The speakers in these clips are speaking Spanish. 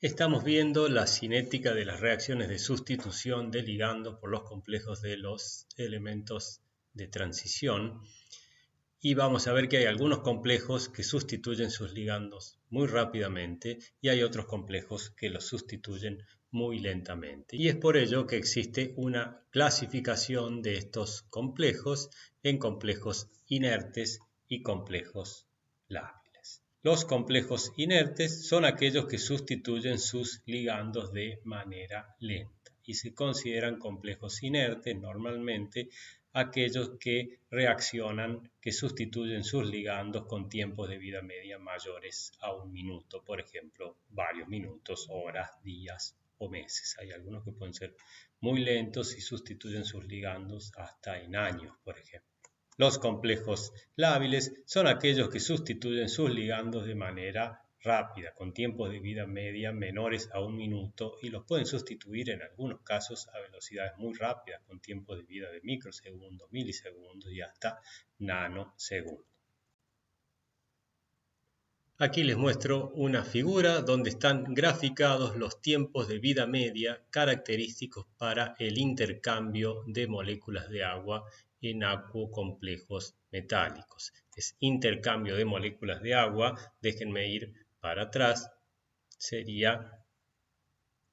Estamos viendo la cinética de las reacciones de sustitución de ligandos por los complejos de los elementos de transición y vamos a ver que hay algunos complejos que sustituyen sus ligandos muy rápidamente y hay otros complejos que los sustituyen muy lentamente. Y es por ello que existe una clasificación de estos complejos en complejos inertes y complejos lábiles. Los complejos inertes son aquellos que sustituyen sus ligandos de manera lenta y se consideran complejos inertes normalmente aquellos que reaccionan, que sustituyen sus ligandos con tiempos de vida media mayores a 1 minuto, por ejemplo, varios minutos, horas, días o meses. Hay algunos que pueden ser muy lentos y sustituyen sus ligandos hasta en años, por ejemplo. Los complejos lábiles son aquellos que sustituyen sus ligandos de manera rápida, con tiempos de vida media menores a 1 minuto y los pueden sustituir en algunos casos a velocidades muy rápidas, con tiempos de vida de microsegundos, milisegundos y hasta nanosegundos. Aquí les muestro una figura donde están graficados los tiempos de vida media característicos para el intercambio de moléculas de agua en acuocomplejos metálicos. Es intercambio de moléculas de agua, déjenme ir para atrás, sería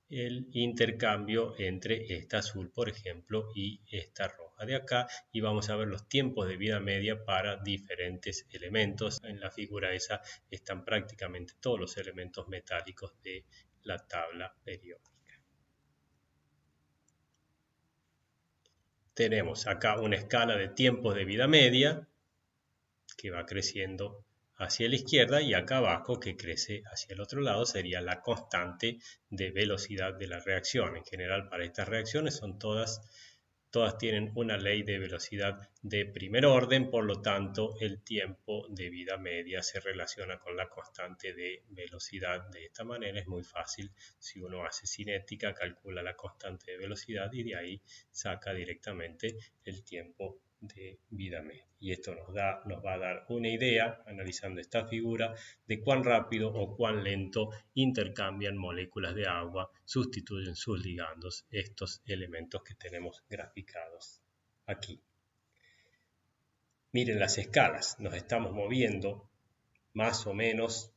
el intercambio entre esta azul, por ejemplo, y esta roja de acá, y vamos a ver los tiempos de vida media para diferentes elementos. En la figura esa están prácticamente todos los elementos metálicos de la tabla periódica. Tenemos acá una escala de tiempos de vida media que va creciendo hacia la izquierda y acá abajo que crece hacia el otro lado sería la constante de velocidad de la reacción. En general para estas reacciones son todas tienen una ley de velocidad de primer orden, por lo tanto el tiempo de vida media se relaciona con la constante de velocidad. De esta manera es muy fácil, si uno hace cinética, calcula la constante de velocidad y de ahí saca directamente el tiempo de vida media. Y esto nos va a dar una idea, analizando esta figura, de cuán rápido o cuán lento intercambian moléculas de agua, sustituyen sus ligandos, estos elementos que tenemos graficados aquí. Miren las escalas, nos estamos moviendo más o menos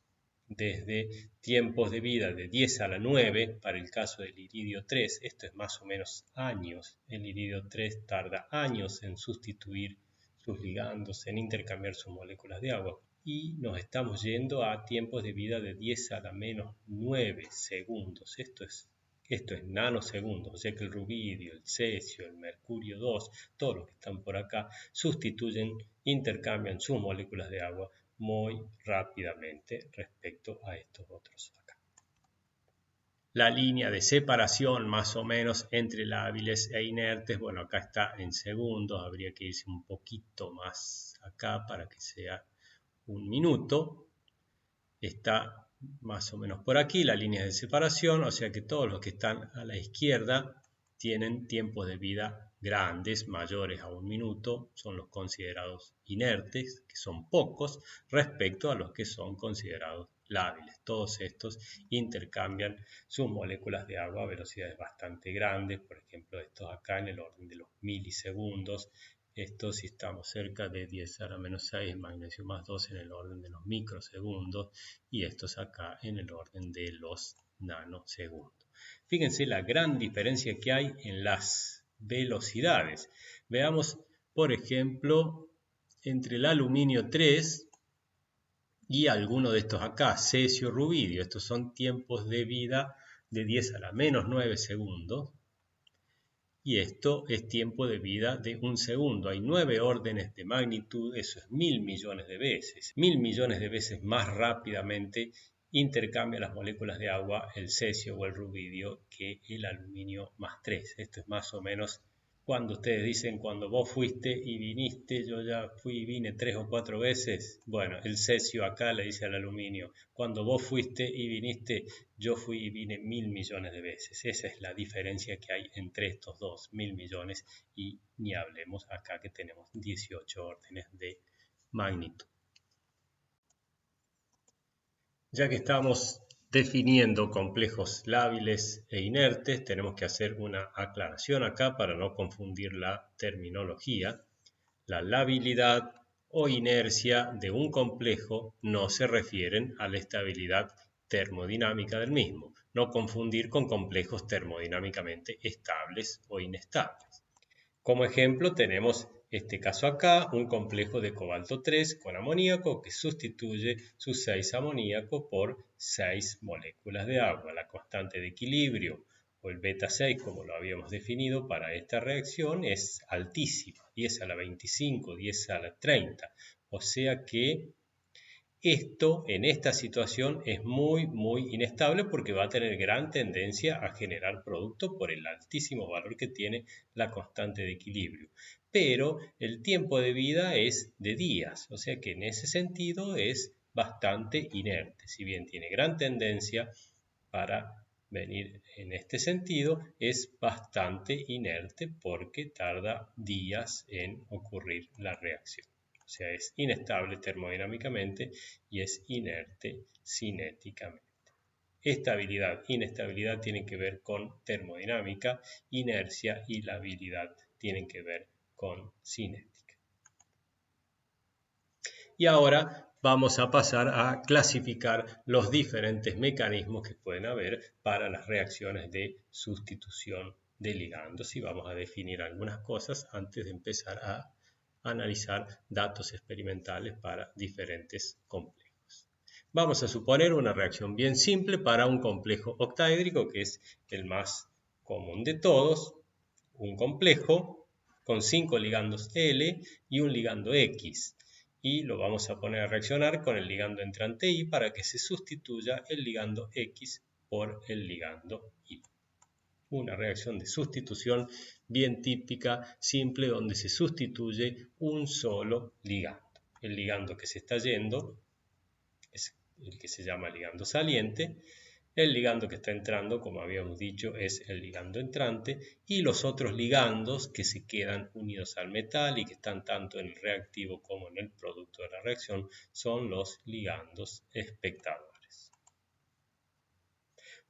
desde tiempos de vida de 10 a la 9 para el caso del iridio 3, esto es más o menos años, el iridio 3 tarda años en sustituir sus ligandos, en intercambiar sus moléculas de agua, y nos estamos yendo a tiempos de vida de 10 a la menos 9 segundos, esto es nanosegundos, o sea que el rubidio, el cesio, el mercurio 2, todos los que están por acá, sustituyen, intercambian sus moléculas de agua muy rápidamente respecto a estos otros acá. La línea de separación más o menos entre lábiles e inertes, bueno, acá está en segundos, habría que irse un poquito más acá para que sea 1 minuto. Está más o menos por aquí la línea de separación, o sea que todos los que están a la izquierda tienen tiempos de vida grandes, mayores a 1 minuto, son los considerados inertes, que son pocos, respecto a los que son considerados lábiles. Todos estos intercambian sus moléculas de agua a velocidades bastante grandes, por ejemplo estos acá en el orden de los milisegundos, estos si estamos cerca de 10 a la menos 6, magnesio más 2 en el orden de los microsegundos y estos acá en el orden de los nanosegundos. Fíjense la gran diferencia que hay en las velocidades. Veamos, por ejemplo, entre el aluminio 3 y alguno de estos acá, cesio, rubidio. Estos son tiempos de vida de 10 a la menos 9 segundos. Y esto es tiempo de vida de 1 segundo. Hay 9 órdenes de magnitud, eso es 1000 millones de veces. 1000 millones de veces más rápidamente intercambia las moléculas de agua el cesio o el rubidio que el aluminio más 3. Esto es más o menos cuando ustedes dicen cuando vos fuiste y viniste, yo ya fui y vine 3 o 4 veces. Bueno, el cesio acá le dice al aluminio, cuando vos fuiste y viniste, yo fui y vine 1000 millones de veces. Esa es la diferencia que hay entre estos dos, 1000 millones, y ni hablemos acá que tenemos 18 órdenes de magnitud. Ya que estamos Definiendo complejos lábiles e inertes, tenemos que hacer una aclaración acá para no confundir la terminología. La labilidad o inercia de un complejo no se refieren a la estabilidad termodinámica del mismo. No confundir con complejos termodinámicamente estables o inestables. Como ejemplo tenemos este caso acá, un complejo de cobalto 3 con amoníaco que sustituye su 6 amoníaco por 6 moléculas de agua. La constante de equilibrio o el beta 6, como lo habíamos definido para esta reacción, es altísima, 10 a la 25, 10 a la 30. O sea que esto en esta situación es muy inestable porque va a tener gran tendencia a generar producto por el altísimo valor que tiene la constante de equilibrio. Pero el tiempo de vida es de días, o sea que en ese sentido es bastante inerte. Si bien tiene gran tendencia para venir en este sentido, es bastante inerte porque tarda días en ocurrir la reacción. O sea, es inestable termodinámicamente y es inerte cinéticamente. Estabilidad, inestabilidad tienen que ver con termodinámica, inercia y labilidad tienen que ver con cinética. Y ahora vamos a pasar a clasificar los diferentes mecanismos que pueden haber para las reacciones de sustitución de ligandos y vamos a definir algunas cosas antes de empezar a analizar datos experimentales para diferentes complejos. Vamos a suponer una reacción bien simple para un complejo octaédrico, que es el más común de todos, un complejo con 5 ligandos L y un ligando X. Y lo vamos a poner a reaccionar con el ligando entrante I para que se sustituya el ligando X por el ligando I. Una reacción de sustitución bien típica, simple, donde se sustituye un solo ligando. El ligando que se está yendo es el que se llama ligando saliente. El ligando que está entrando, como habíamos dicho, es el ligando entrante. Y los otros ligandos que se quedan unidos al metal y que están tanto en el reactivo como en el producto de la reacción son los ligandos espectadores.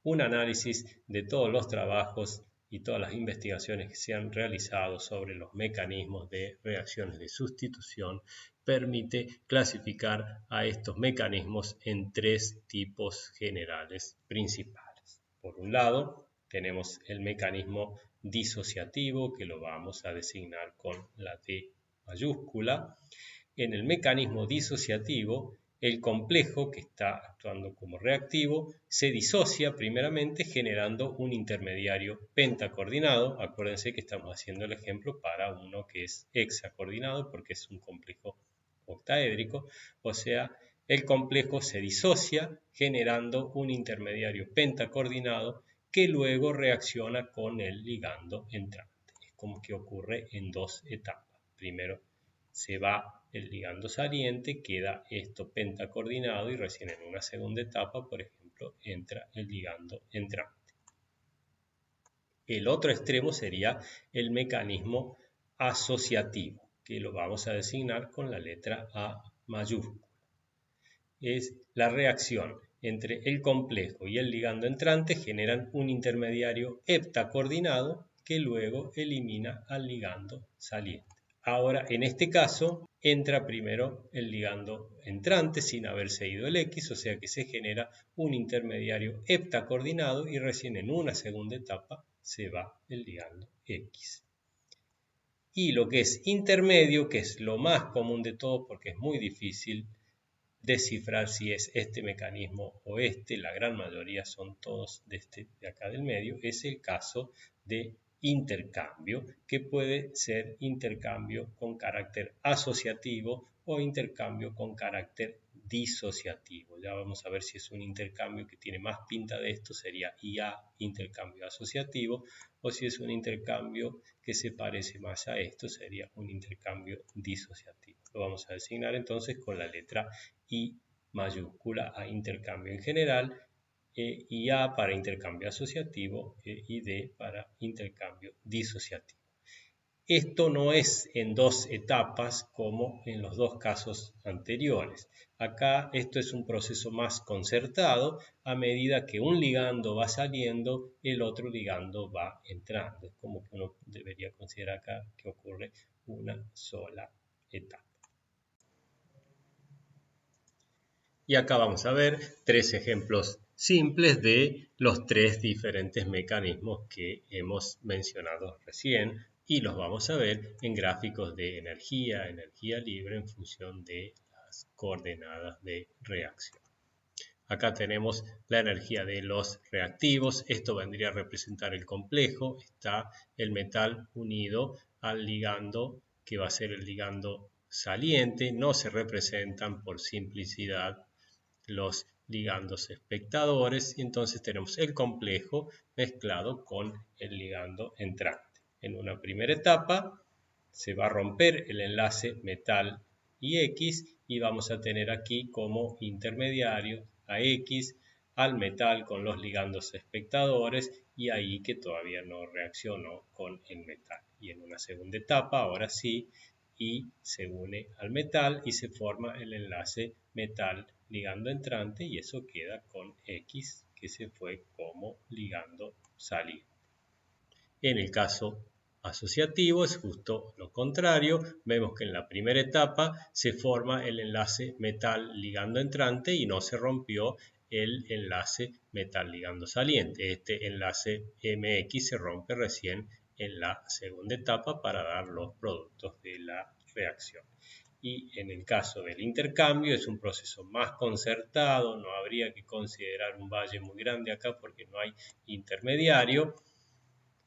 Un análisis de todos los trabajos y todas las investigaciones que se han realizado sobre los mecanismos de reacciones de sustitución permite clasificar a estos mecanismos en 3 tipos generales principales. Por un lado, tenemos el mecanismo disociativo, que lo vamos a designar con la D mayúscula. En el mecanismo disociativo, el complejo que está actuando como reactivo se disocia primeramente generando un intermediario pentacoordinado. Acuérdense que estamos haciendo el ejemplo para uno que es hexacoordinado porque es un complejo octaédrico. O sea, el complejo se disocia generando un intermediario pentacoordinado que luego reacciona con el ligando entrante. Es como que ocurre en 2 etapas. Primero se va el ligando saliente, queda esto pentacoordinado y recién en una segunda etapa, por ejemplo, entra el ligando entrante. El otro extremo sería el mecanismo asociativo, que lo vamos a designar con la letra A mayúscula. Es la reacción entre el complejo y el ligando entrante generan un intermediario heptacoordinado que luego elimina al ligando saliente. Ahora, en este caso, entra primero el ligando entrante sin haberse ido el X, o sea que se genera un intermediario heptacoordinado y recién en una segunda etapa se va el ligando X. Y lo que es intermedio, que es lo más común de todo porque es muy difícil descifrar si es este mecanismo o este, la gran mayoría son todos de acá del medio, es el caso de intercambio, que puede ser intercambio con carácter asociativo o intercambio con carácter disociativo. Ya vamos a ver si es un intercambio que tiene más pinta de esto, sería IA, intercambio asociativo, o si es un intercambio que se parece más a esto, sería un intercambio disociativo. Lo vamos a designar entonces con la letra I mayúscula a intercambio en general, y A para intercambio asociativo y D para intercambio disociativo. Esto no es en dos etapas como en los dos casos anteriores. Acá esto es un proceso más concertado. A medida que un ligando va saliendo, el otro ligando va entrando. Es como que uno debería considerar acá que ocurre una sola etapa. Y acá vamos a ver tres ejemplos simples de los tres diferentes mecanismos que hemos mencionado recién y los vamos a ver en gráficos de energía libre en función de las coordenadas de reacción. Acá tenemos la energía de los reactivos, esto vendría a representar el complejo, está el metal unido al ligando que va a ser el ligando saliente, no se representan por simplicidad los ligandos espectadores y entonces tenemos el complejo mezclado con el ligando entrante. En una primera etapa se va a romper el enlace metal y X y vamos a tener aquí como intermediario a X al metal con los ligandos espectadores y ahí que todavía no reaccionó con el metal. Y en una segunda etapa, ahora sí, y se une al metal y se forma el enlace metal ligando entrante y eso queda con X que se fue como ligando saliente. En el caso asociativo es justo lo contrario, vemos que en la primera etapa se forma el enlace metal ligando entrante y no se rompió el enlace metal ligando saliente. Este enlace MX se rompe recién en la segunda etapa para dar los productos de la reacción. Y en el caso del intercambio es un proceso más concertado, no habría que considerar un valle muy grande acá porque no hay intermediario.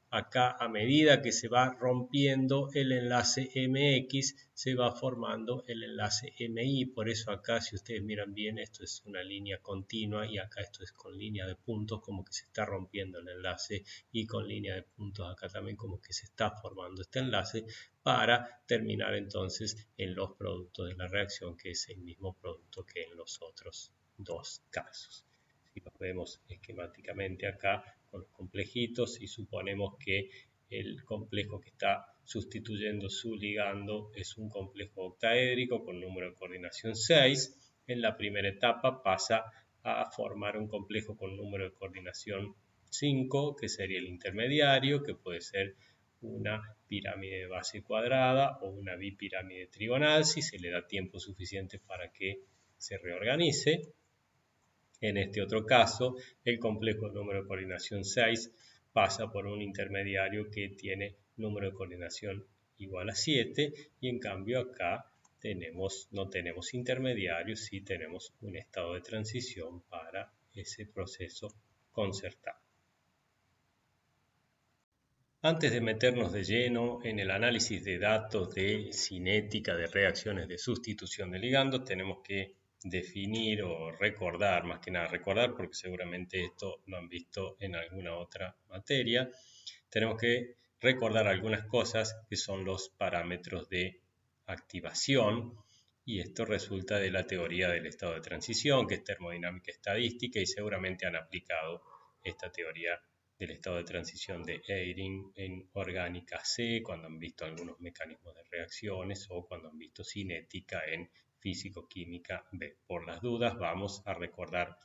Acá a medida que se va rompiendo el enlace MX se va formando el enlace MI, por eso acá si ustedes miran bien esto es una línea continua y acá esto es con línea de puntos como que se está rompiendo el enlace y con línea de puntos acá también como que se está formando este enlace para terminar entonces en los productos de la reacción que es el mismo producto que en los otros dos casos. Si los vemos esquemáticamente acá con los complejitos y suponemos que el complejo que está sustituyendo su ligando es un complejo octaédrico con número de coordinación 6. En la primera etapa pasa a formar un complejo con número de coordinación 5, que sería el intermediario, que puede ser una pirámide de base cuadrada o una bipirámide trigonal si se le da tiempo suficiente para que se reorganice. En este otro caso, el complejo número de coordinación 6 pasa por un intermediario que tiene número de coordinación igual a 7 y en cambio acá no tenemos intermediarios, sí tenemos un estado de transición para ese proceso concertado. Antes de meternos de lleno en el análisis de datos de cinética de reacciones de sustitución de ligandos, tenemos que definir o recordar, más que nada recordar, porque seguramente esto lo han visto en alguna otra materia, tenemos que recordar algunas cosas que son los parámetros de activación y esto resulta de la teoría del estado de transición, que es termodinámica estadística y seguramente han aplicado esta teoría del estado de transición de Eyring en orgánica C, cuando han visto algunos mecanismos de reacciones o cuando han visto cinética en físico-química B. Por las dudas vamos a recordar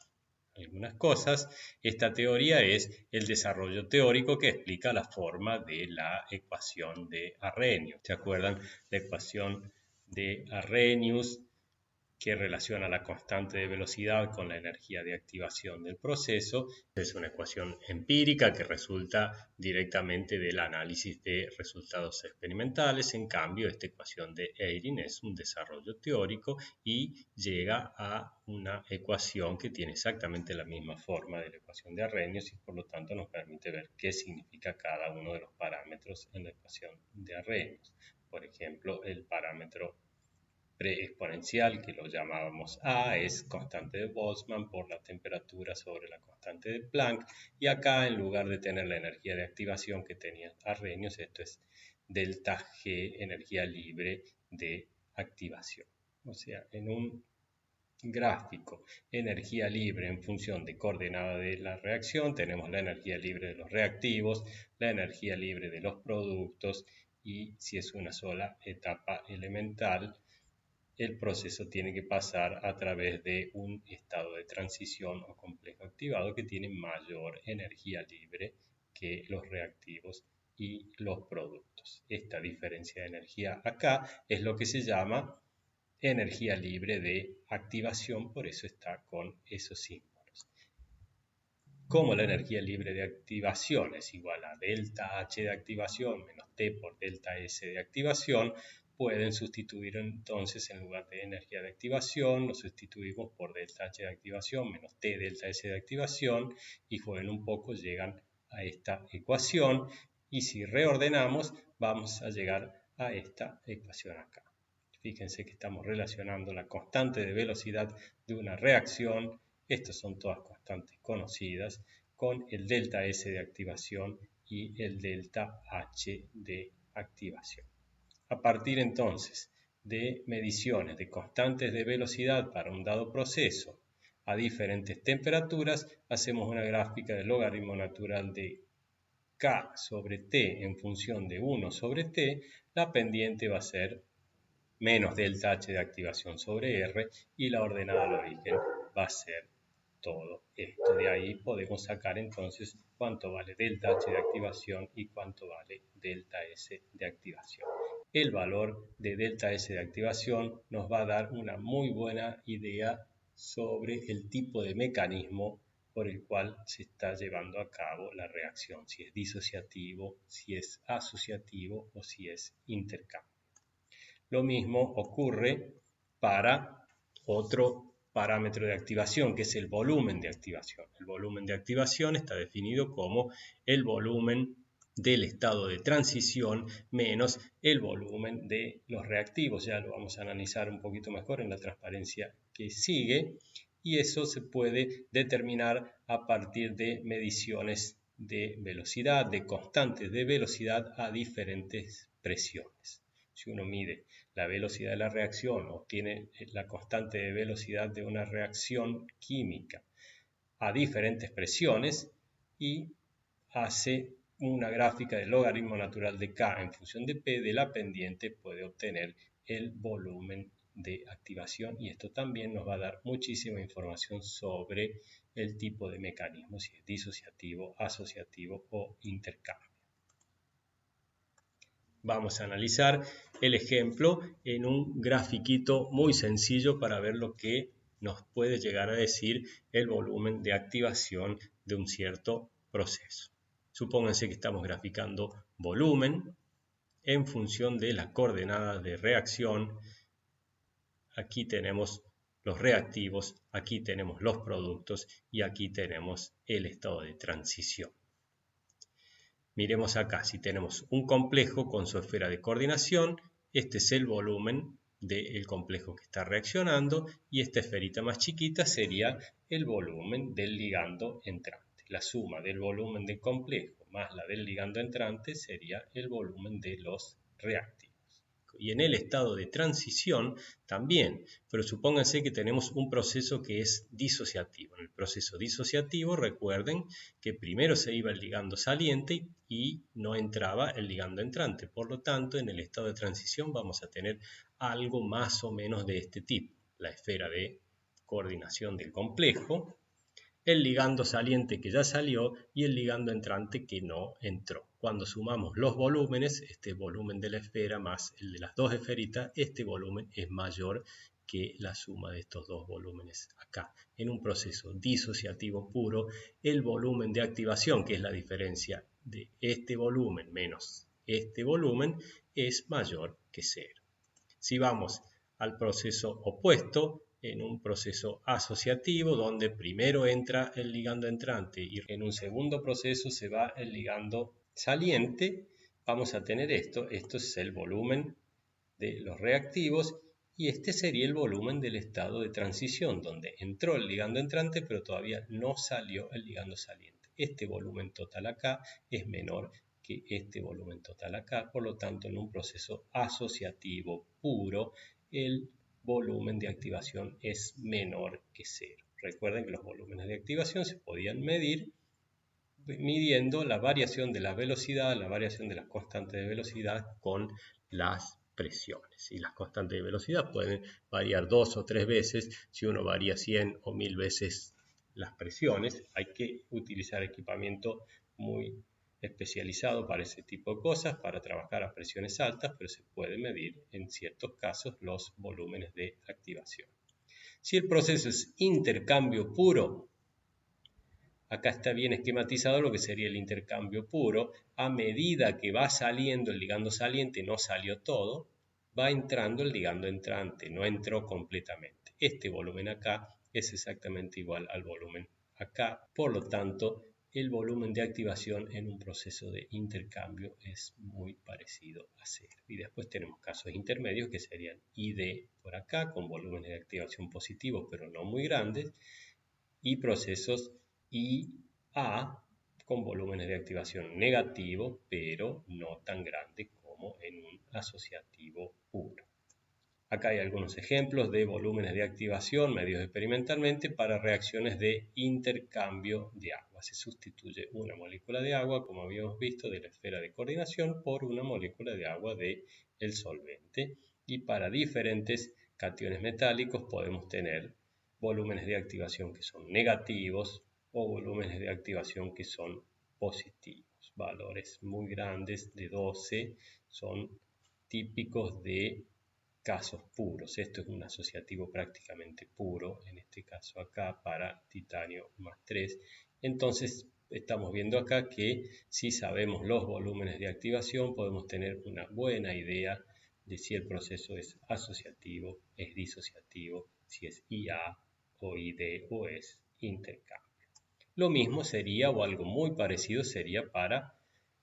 algunas cosas. Esta teoría es el desarrollo teórico que explica la forma de la ecuación de Arrhenius. ¿Se acuerdan? La ecuación de Arrhenius que relaciona la constante de velocidad con la energía de activación del proceso. Es una ecuación empírica que resulta directamente del análisis de resultados experimentales. En cambio, esta ecuación de Eyring es un desarrollo teórico y llega a una ecuación que tiene exactamente la misma forma de la ecuación de Arrhenius y por lo tanto nos permite ver qué significa cada uno de los parámetros en la ecuación de Arrhenius. Por ejemplo, el parámetro preexponencial, que lo llamábamos A, es constante de Boltzmann por la temperatura sobre la constante de Planck, y acá en lugar de tener la energía de activación que tenía Arrhenius, esto es delta G, energía libre de activación. O sea, en un gráfico energía libre en función de coordenada de la reacción, tenemos la energía libre de los reactivos, la energía libre de los productos y si es una sola etapa elemental, el proceso tiene que pasar a través de un estado de transición o complejo activado que tiene mayor energía libre que los reactivos y los productos. Esta diferencia de energía acá es lo que se llama energía libre de activación, por eso está con esos símbolos. Como la energía libre de activación es igual a delta H de activación menos T por delta S de activación, pueden sustituir entonces en lugar de energía de activación, lo sustituimos por delta H de activación menos T delta S de activación y jueguen un poco, llegan a esta ecuación y si reordenamos vamos a llegar a esta ecuación acá. Fíjense que estamos relacionando la constante de velocidad de una reacción, estas son todas constantes conocidas, con el delta S de activación y el delta H de activación. A partir entonces de mediciones de constantes de velocidad para un dado proceso a diferentes temperaturas, hacemos una gráfica del logaritmo natural de K sobre T en función de 1 sobre T, la pendiente va a ser menos delta H de activación sobre R y la ordenada al origen va a ser todo esto. De ahí podemos sacar entonces cuánto vale delta H de activación y cuánto vale delta S de activación. El valor de delta S de activación nos va a dar una muy buena idea sobre el tipo de mecanismo por el cual se está llevando a cabo la reacción, si es disociativo, si es asociativo o si es intercambio. Lo mismo ocurre para otro parámetro de activación, que es el volumen de activación. El volumen de activación está definido como el volumen del estado de transición menos el volumen de los reactivos. Ya lo vamos a analizar un poquito mejor en la transparencia que sigue. Y eso se puede determinar a partir de mediciones de velocidad, de constantes de velocidad a diferentes presiones. Si uno mide la velocidad de la reacción, obtiene la constante de velocidad de una reacción química a diferentes presiones y hace una gráfica del logaritmo natural de K en función de P de la pendiente, puede obtener el volumen de activación y esto también nos va a dar muchísima información sobre el tipo de mecanismo, si es disociativo, asociativo o intercambio. Vamos a analizar el ejemplo en un grafiquito muy sencillo para ver lo que nos puede llegar a decir el volumen de activación de un cierto proceso. Supónganse que estamos graficando volumen en función de la coordenada de reacción. Aquí tenemos los reactivos, aquí tenemos los productos y aquí tenemos el estado de transición. Miremos acá, si tenemos un complejo con su esfera de coordinación, este es el volumen del complejo que está reaccionando y esta esferita más chiquita sería el volumen del ligando entrante. La suma del volumen del complejo más la del ligando entrante sería el volumen de los reactivos. Y en el estado de transición también, pero supónganse que tenemos un proceso que es disociativo. En el proceso disociativo recuerden que primero se iba el ligando saliente y no entraba el ligando entrante. Por lo tanto, en el estado de transición vamos a tener algo más o menos de este tipo. La esfera de coordinación del complejo, el ligando saliente que ya salió y el ligando entrante que no entró. Cuando sumamos los volúmenes, este volumen de la esfera más el de las dos esferitas, este volumen es mayor que la suma de estos dos volúmenes acá. En un proceso disociativo puro, el volumen de activación, que es la diferencia de este volumen menos este volumen, es mayor que cero. Si vamos al proceso opuesto, en un proceso asociativo donde primero entra el ligando entrante y en un segundo proceso se va el ligando saliente, vamos a tener esto es el volumen de los reactivos y este sería el volumen del estado de transición donde entró el ligando entrante pero todavía no salió el ligando saliente. Este volumen total acá es menor que este volumen total acá, por lo tanto en un proceso asociativo puro el volumen de activación es menor que cero. Recuerden que los volúmenes de activación se podían medir midiendo la variación de la velocidad, la variación de las constantes de velocidad con las presiones. Y las constantes de velocidad pueden variar 2 o 3 veces. Si uno varía 100 o 1000 veces las presiones, hay que utilizar equipamiento muy especializado para ese tipo de cosas, para trabajar a presiones altas, pero se puede medir en ciertos casos los volúmenes de activación. Si el proceso es intercambio puro, acá está bien esquematizado lo que sería el intercambio puro. A medida que va saliendo el ligando saliente, no salió todo, va entrando el ligando entrante, no entró completamente. Este volumen acá es exactamente igual al volumen acá. Por lo tanto, el volumen de activación en un proceso de intercambio es muy parecido a cero. Y después tenemos casos intermedios que serían ID por acá, con volúmenes de activación positivos, pero no muy grandes, y procesos IA con volúmenes de activación negativo, pero no tan grandes como en un asociativo puro. Acá hay algunos ejemplos de volúmenes de activación medidos experimentalmente para reacciones de intercambio de agua. Se sustituye una molécula de agua, como habíamos visto, de la esfera de coordinación por una molécula de agua del solvente. Y para diferentes cationes metálicos podemos tener volúmenes de activación que son negativos o volúmenes de activación que son positivos. Valores muy grandes de 12 son típicos de casos puros. Esto es un asociativo prácticamente puro, en este caso acá para titanio más 3. Entonces estamos viendo acá que si sabemos los volúmenes de activación podemos tener una buena idea de si el proceso es asociativo, es disociativo, si es IA o ID o es intercambio. Lo mismo sería, o algo muy parecido sería para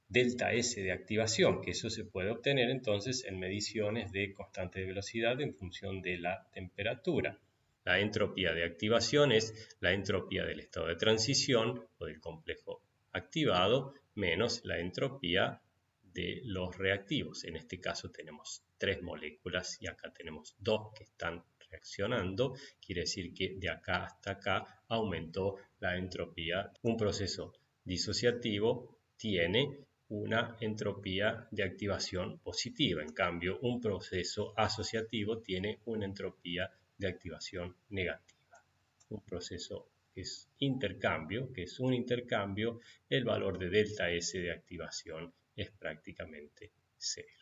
delta S de activación, que eso se puede obtener entonces en mediciones de constante de velocidad en función de la temperatura. La entropía de activación es la entropía del estado de transición o del complejo activado menos la entropía de los reactivos. En este caso tenemos 3 moléculas y acá tenemos 2 que están reaccionando. Quiere decir que de acá hasta acá aumentó la entropía. Un proceso disociativo tiene una entropía de activación positiva. En cambio, un proceso asociativo tiene una entropía de activación negativa. Un proceso que es intercambio, que es un intercambio, el valor de delta S de activación es prácticamente cero.